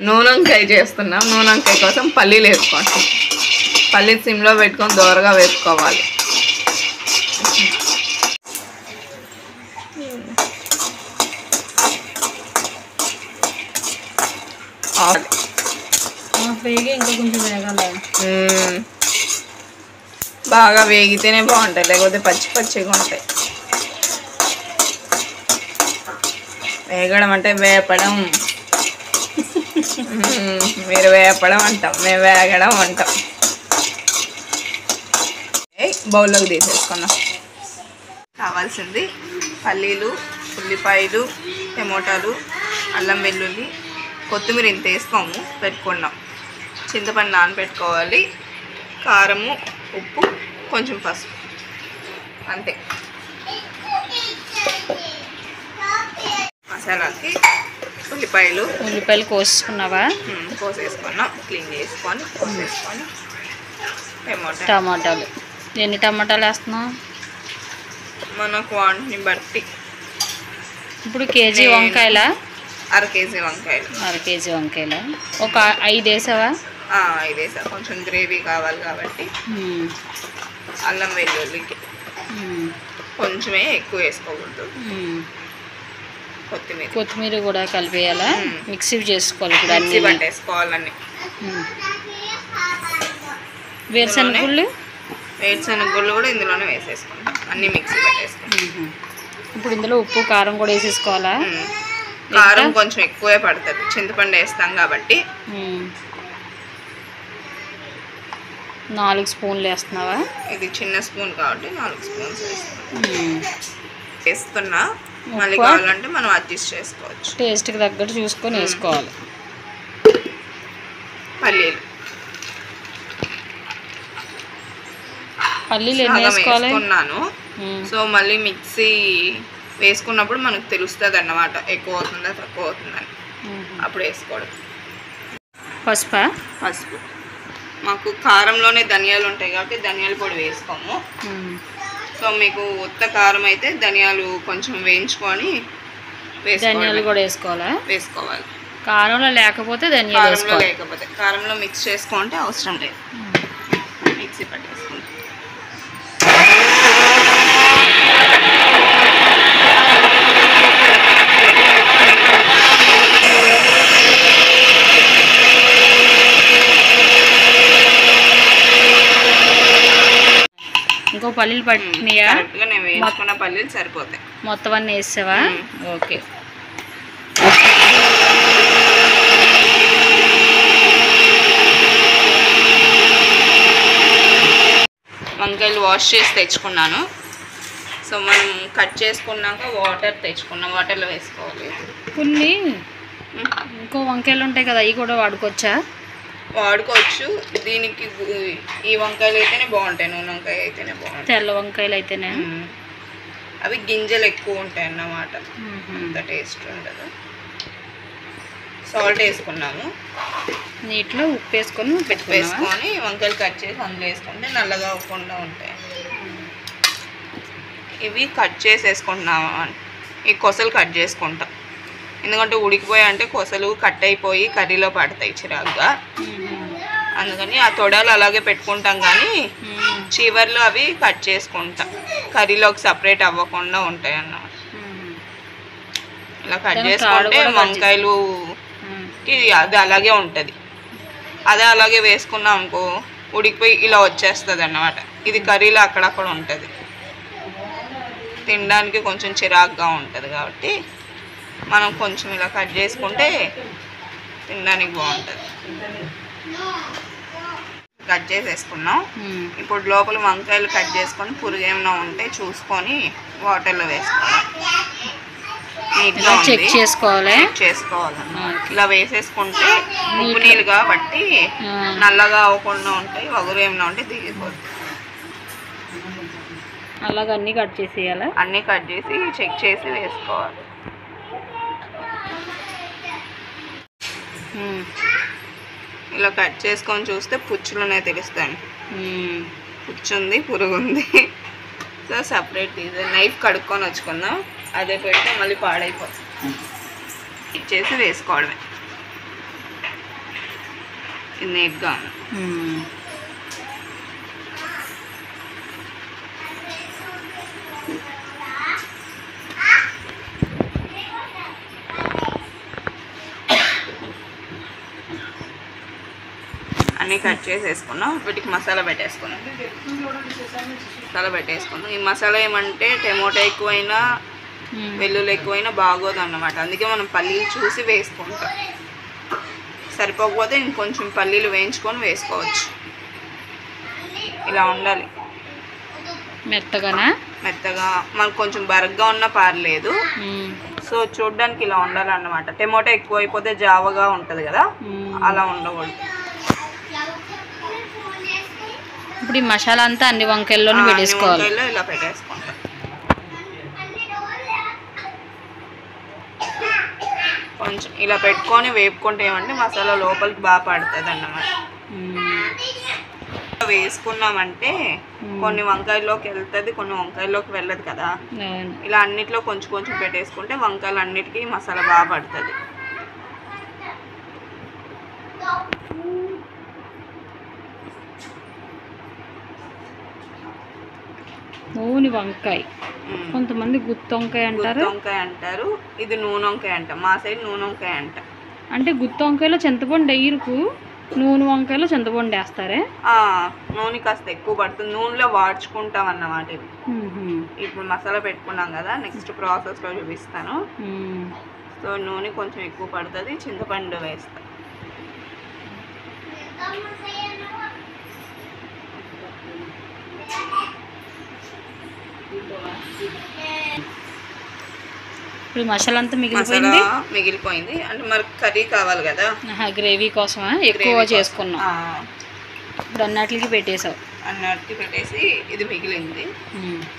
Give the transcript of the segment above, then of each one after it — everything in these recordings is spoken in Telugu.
నూనె వంకాయ చేస్తున్నాం. నూనె వంకాయ కోసం పల్లీలు వేసుకుంటాం. పల్లీలు సిమ్లో పెట్టుకొని దోరగా వేసుకోవాలి. ఇంకా కొంచెం వేగాలి. బాగా వేగితేనే బాగుంటాయి, లేకపోతే పచ్చి పచ్చిగా ఉంటాయి. వేగడం అంటే వేపడం. మీరు వేపడం అంటాం, మేము వేగడం అంటాం. బౌల్లోకి తీసేసుకున్నాం. కావాల్సింది పల్లీలు, ఉల్లిపాయలు, టమోటాలు, అల్లం వెల్లుల్లి, కొత్తిమీర ఇంత వేసుకోము, పెట్టుకున్నాం. చింతపండు నానబెట్టుకోవాలి. కారము, ఉప్పు, కొంచెం పసుపు, అంతే. మసాలాకి ఉల్లిపాయలు కోసుకున్నావా? కోసేసుకున్నాం. క్లీన్ చేసుకొని కోసేసుకొని టమాటాలు. ఎన్ని టమాటాలు వేస్తున్నావు? మన క్వాంటిటీని బట్టి. ఇప్పుడు కేజీ వంకాయల? అర కేజీ వంకాయలు. అర కేజీ వంకాయల ఒక 5 వేసావా? 5 వేసా. కొంచెం గ్రేవీ కావాలి కాబట్టి. అల్లం వెల్లుల్లికి కొంచెమే ఎక్కువ వేసుకోకూడదు. కొత్తిమీర కూడా కలిపేయాలా? మిక్సీ చేసుకోవాలి. ఇప్పుడు మిక్సీ పట్టేసుకోవాలన్నీ. వేరుశనగ కూడా ఇందులోనే వేసేసుకుంటాం. అన్నీ మిక్సీ పట్టేసుకుంటాం. ఇప్పుడు ఇందులో ఉప్పు కారం కూడా వేసేసుకోవాలా? కారం కొంచెం ఎక్కువే పడుతుంది, చింతపండు వేస్తాం కాబట్టి. 4 స్పూన్లు వేస్తున్నావా? ఇది చిన్న స్పూన్ కాబట్టి 4 స్పూన్స్ వేస్తున్నా. మళ్ళీ కావాలంటే మనం అడ్జస్ట్ చేసుకోవచ్చు. టేస్ట్కి తగ్గట్టు చూసుకొని వేసుకోవాలి. పల్లీలు ఎన్ని వేసుకోవాలి? వేసుకున్నాను. సో మళ్ళీ మిక్సీ వేసుకున్నప్పుడు మనకు తెలుస్తుంది అన్నమాట, ఎక్కువ అవుతుందా తక్కువ అవుతుందని. అప్పుడు వేసుకోవడం. పసుపు మాకు కారంలోనే ధనియాలు ఉంటాయి కాబట్టి ధనియాల పొడి వేసుకోము. సో మీకు ఉత్త కారం అయితే ధనియాలు కొంచెం వేయించుకొని ధనియాలు కూడా వేసుకోవాలి. కారంలో లేకపోతే ధనియాలు లేకపోతే కారంలో మిక్స్ చేసుకుంటే అవసరం లేదు. మిక్సీ పట్టేసుకుంటాం. ఇంకో పల్లీలు పట్టినాయా? నేను వేసుకున్న పల్లీలు సరిపోతాయి. మొత్తం అన్నీ వేసావా? ఓకే. వంకాయలు వాష్ చేసి తెచ్చుకున్నాను. సో మనం కట్ చేసుకున్నాక వాటర్ తెచ్చుకున్నాం, వాటర్లో వేసుకోవాలి. కొన్ని ఇంకో వంకాయలు ఉంటాయి కదా, అవి కూడా వాడుకోవచ్చా? వాడుకోవచ్చు. దీనికి ఈ వంకాయలు అయితేనే బాగుంటాయి, నూనె వంకాయ అయితేనే బాగుంటాయి. తెల్ల వంకాయలు అయితేనే అవి గింజలు ఎక్కువ ఉంటాయి అన్నమాట, అంత టేస్ట్ ఉండదు. సాల్ట్ వేసుకున్నాము. నీటిలో ఉప్పు వేసుకొని వంకాయలు కట్ చేసి అందులో వేసుకుంటే నల్లగా అవ్వకుండా ఉంటాయి. ఇవి కట్ చేసేసుకుంటున్నాము. ఈ కొసలు కట్ చేసుకుంటాం, ఎందుకంటే ఉడికిపోయి అంటే కొసలు కట్ అయిపోయి కర్రీలో పడతాయి చిరాగ్గా. అందుకని ఆ తొడాలు అలాగే పెట్టుకుంటాం, కానీ చివర్లో అవి కట్ చేసుకుంటాం, కర్రీలోకి సపరేట్ అవ్వకుండా ఉంటాయి అన్నమాట. ఇలా కట్ చేసుకుంటే వంకాయలుకి అది అలాగే ఉంటుంది. అదే అలాగే వేసుకున్నాం అనుకో ఉడికిపోయి ఇలా వచ్చేస్తుంది అన్నమాట. ఇది కర్రీలో అక్కడక్కడ ఉంటుంది, తినడానికి కొంచెం చిరాగ్గా ఉంటుంది. కాబట్టి మనం కొంచెం ఇలా కట్ చేసుకుంటే తినడానికి బాగుంటుంది. కట్ చేసేసుకున్నాం. ఇప్పుడు లోపల వంకాయలు కట్ చేసుకొని పురుగు ఏమైనా ఉంటే చూసుకొని వాటర్లో వేసుకోవాలి. నీట్గా చెక్ చేసుకోవాలి. ఇలా వేసేసుకుంటే ఉప్పు నీళ్ళు కాబట్టి నల్లగా అవ్వకుండా ఉంటాయి, వగురు ఏమైనా ఉంటే దిగిపోతుంది. అలాగే అన్నీ కట్ చేసేయాలి. అన్నీ కట్ చేసి చెక్ చేసి వేసుకోవాలి. ఇలా కట్ చేసుకొని చూస్తే పుచ్చులునే తెలుస్తాయి. పుచ్చుంది, పురుగుంది. సో సపరేట్ తీసే నైఫ్ కడుక్కొని వచ్చుకుందాం. అదే పెడితే మళ్ళీ పాడైపోతుంది. ఇచ్చేసి వేసుకోవడమే. ఇది నీట్గా అన్నీ కట్ చేసేసుకున్నాం. వీటికి మసాలా పెట్టేసుకున్నాం. ఈ మసాలా ఏమంటే టమోటా ఎక్కువైనా వెల్లుల్లి ఎక్కువైనా బాగోదు అన్నమాట. అందుకే మనం పల్లీలు చూసి వేసుకుంటాం. సరిపోకపోతే ఇంకొంచెం పల్లీలు వేయించుకొని వేసుకోవచ్చు. ఇలా ఉండాలి. మెత్తగా మనకు కొంచెం బరగ్గా ఉన్నా పర్లేదు. సో చూడ్డానికి ఇలా ఉండాలన్నమాట. టమోటా ఎక్కువ అయిపోతే జావగా ఉంటుంది కదా, అలా ఉండకూడదు. ఇప్పుడు ఈ మసాలా అంతా అన్ని వంకాయల్లోనే పెట్టేసుకోవాలి. ఇలా పెట్టేసుకుంటాం. కొంచెం ఇలా పెట్టుకొని వేపుకుంటే ఏమంటే మసాలా లోపలికి బాగా పడుతుంది అన్నమాట. వేసుకున్నామంటే కొన్ని వంకాయల్లోకి వెళ్తుంది, కొన్ని వంకాయల్లోకి వెళ్ళదు కదా. ఇలా అన్నిట్లో కొంచెం కొంచెం పెట్టేసుకుంటే వంకాయలు అన్నిటికీ మసాలా బాగా పడుతుంది. నూనె వంకాయ, కొంతమంది గుత్తి వంకాయ అంటారు. ఇది నూనె వంకాయ అంట. మా సైడ్ నూనె వంకాయ అంట. అంటే గుత్తి వంకాయలో చింతపండు ఎయ్యరుకు, నూనె వంకాయలో చింతపండు వేస్తారే. నూనె కాస్త ఎక్కువ పడుతుంది. నూనెలో వాడ్చుకుంటాం అన్నమాట. ఇప్పుడు మసాలా పెట్టుకున్నాం కదా, నెక్స్ట్ ప్రాసెస్లో చూపిస్తాను. సో నూనె కొంచెం ఎక్కువ పడుతుంది, చింతపండు వేస్తా. ఇప్పుడు మసాలా అంతా మిగిలిపోయింది. అంటే మనకు కర్రీ కావాలి కదా, గ్రేవీ కోసం ఎక్కువ చేసుకున్నాం. ఇప్పుడు అన్నిటికి పెట్టేసావు. అన్నిటికి పెట్టేసి ఇది మిగిలింది.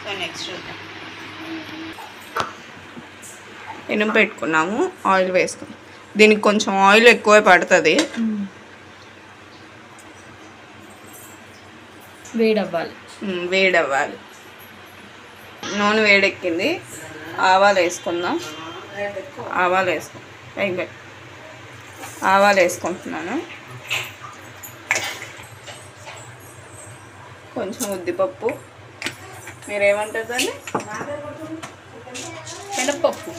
సో నెక్స్ట్ ఎనుము పెట్టుకున్నాము, ఆయిల్ వేసుకున్నాం. దీనికి కొంచెం ఆయిల్ ఎక్కువ పడుతుంది. వేడవ్వాలి. నూనె వేడెక్కింది. ఆవాలు వేసుకుందాం. ఆవాలు వేసుకుంటున్నాను. కొంచెం ఉద్దిపప్పు, మీరేమంటారు దాన్ని? మినప్పప్పు,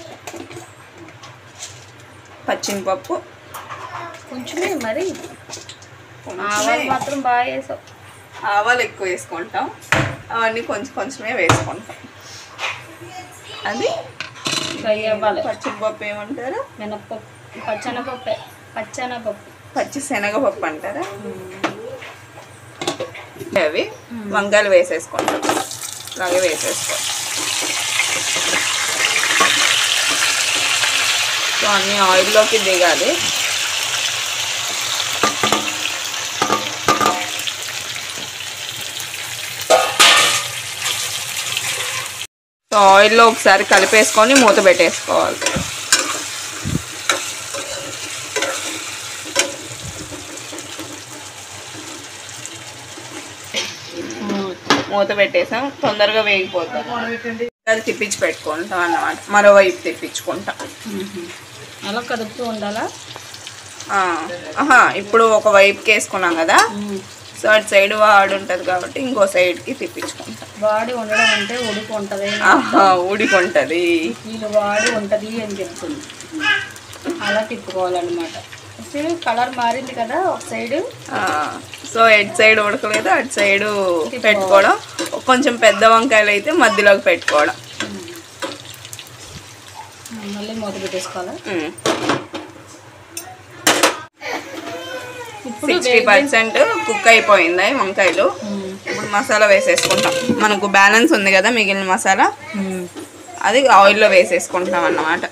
పచ్చిమిరపప్పు కొంచెమే, మరి ఆవాలు మాత్రం బాగా వేసావు. ఆవాలు ఎక్కువ వేసుకుంటాం, అవన్నీ కొంచెం కొంచెమే వేసుకుంటాం. అది ఫ్రై అవ్వాలి. పచ్చిమిరపప్పు ఏమంటారు? మినప్పప్పు, పచ్చిశనగపప్పు అంటారా? అవి వంకాయలు వేసేసుకుంటాం. అలాగే వేసేసుకోవాలి. సో అన్నీ ఆయిల్లోకి దిగాలి. సో ఆయిల్లో ఒకసారి కలిపేసుకొని మూత పెట్టేసుకోవాలి. మూత పెట్టేసాం, తొందరగా వేగిపోతాం. అది తిప్పించి పెట్టుకుంటాం అన్నమాట. మరోవైపు తిప్పించుకుంటాం. అలా కదుపుతూ ఉండాలా? ఇప్పుడు ఒక వైపుకి వేసుకున్నాం కదా, సో అటు సైడ్ వాడి ఉంటుంది కాబట్టి ఇంకో సైడ్కి తిప్పించుకుంటాం. వాడి ఉండడం అంటే ఉడికొంటది, వీళ్ళు వాడి ఉంటుంది అని చెప్తుంది. అలా తిప్పుకోవాలన్నమాట. కలర్ మారింది కదా ఒక సైడ్. సో ఎటు సైడ్ ఉడకలేదు, అటు సైడ్ పెట్టుకోవడం. కొంచెం పెద్ద వంకాయలు అయితే మధ్యలోకి పెట్టుకోవడం. మళ్ళీ మూత పెట్టేసుకోవాలా? 60% కుక్ అయిపోయింది వంకాయలు. ఇప్పుడు మసాలా వేసేసుకుంటాం. మనకు బ్యాలెన్స్ ఉంది కదా మిగిలిన మసాలా, అది ఆయిల్లో వేసేసుకుంటాం అన్నమాట.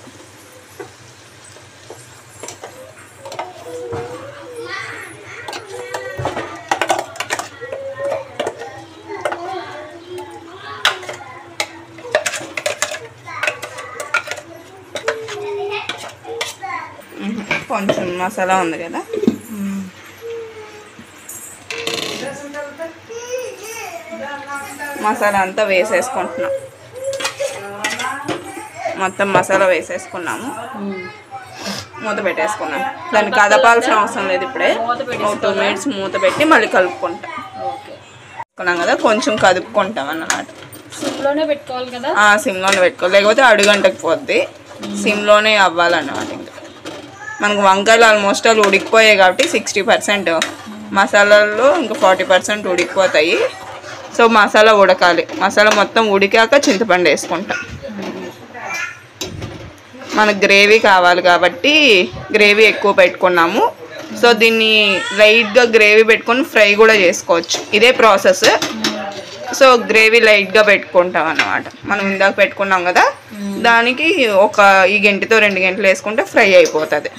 కొంచెం మసాలా ఉంది కదా, మసాలా అంతా వేసేసుకుంటున్నాం. మొత్తం మసాలా వేసేసుకున్నాము. మూత పెట్టేసుకున్నాం. దాన్ని కదపాల్సిన అవసరం లేదు. ఇప్పుడే 2 మినిట్స్ మూత పెట్టి మళ్ళీ కలుపుకుంటాం. అనుకున్నాం కదా, కొంచెం కదుపుకుంటాం అన్నమాట. సిమ్లోనే పెట్టుకోవాలి కదా? సిమ్లోనే పెట్టుకోవాలి, లేకపోతే అడుగంటకు పోద్ది. సిమ్లోనే అవ్వాలన్నమాట. ఇంకా మనకు వంకాయలు ఆల్మోస్ట్ అలా ఉడికిపోయాయి కాబట్టి 60%, మసాలాల్లో ఇంకా 40% ఉడికిపోతాయి. సో మసాలా ఉడకాలి. మసాలా మొత్తం ఉడికాక చింతపండు వేసుకుంటాం. మనకు గ్రేవీ కావాలి కాబట్టి గ్రేవీ ఎక్కువ పెట్టుకున్నాము. సో దీన్ని లైట్గా గ్రేవీ పెట్టుకొని ఫ్రై కూడా చేసుకోవచ్చు. ఇదే ప్రాసెస్. సో గ్రేవీ లైట్గా పెట్టుకుంటాం అన్నమాట. మనం ఇందాక పెట్టుకున్నాం కదా, దానికి ఒక ఈ గంటతో 2 గంటలు వేసుకుంటే ఫ్రై అయిపోతుంది.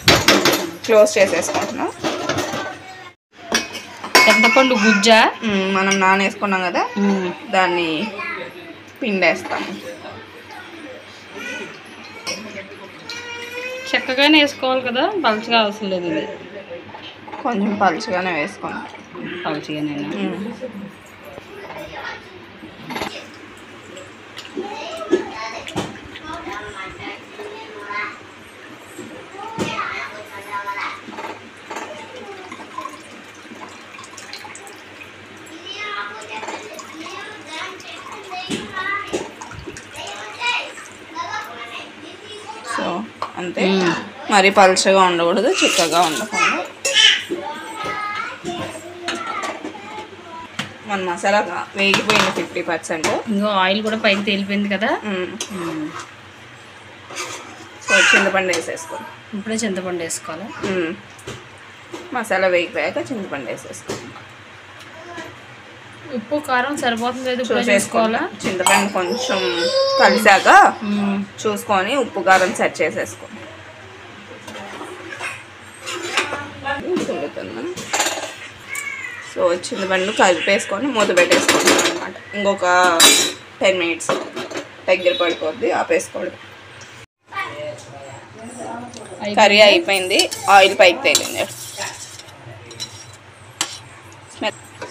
క్లోజ్ చేసేసుకుంటున్నాం. చింతపండు గుజ్జా మనం నానేసుకున్నాం కదా, దాన్ని పిండేస్తాము. చక్కగానే వేసుకోవాలి కదా, పలుచగా అవసరం లేదు. ఇది కొంచెం పలుచగానే వేసుకున్నాం. పలుచగానేనా? సో అంతే, మరి పలుచగా ఉండకూడదు, చిక్కగా ఉండకుండా. మన మసాలా వేగిపోయింది 50%. ఇంకో ఆయిల్ కూడా పైకి తేలిపోయింది కదా. సో చింతపండు వేసేసుకో. ఇప్పుడే చింతపండు వేసుకోవాలి. మసాలా వేగిపోయాక చింతపండు వేసేసుకో. ఉప్పు కారం సరిపోతుంది లేదు చూసుకోవాలా. చింతపండు కొంచెం కలిసాక చూసుకొని ఉప్పు కారం సెట్ చేసేసుకో. సో చింతపండు కలిపేసుకొని మూత పెట్టేసుకుంటాం అనమాట. ఇంకొక 10 మినిట్స్ దగ్గర పడిపోద్ది, ఆపేసుకోవడం. కర్రీ అయిపోయింది. ఆయిల్ పైకి తేలింది.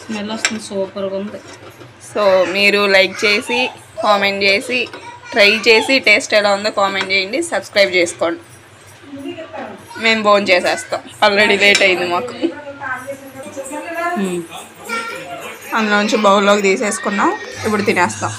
స్మెల్ వస్తుంది, సూపర్గా ఉంది. సో మీరు లైక్ చేసి కామెంట్ చేసి ట్రై చేసి టేస్ట్ ఎలా ఉందో కామెంట్ చేయండి. సబ్స్క్రైబ్ చేసుకోండి. మేము భోజనం చేసేస్తాం. ఆల్రెడీ లేట్ అయింది మాకు. అందులోంచి బౌల్లోకి తీసేసుకున్నాం. ఇప్పుడు తినేస్తాం.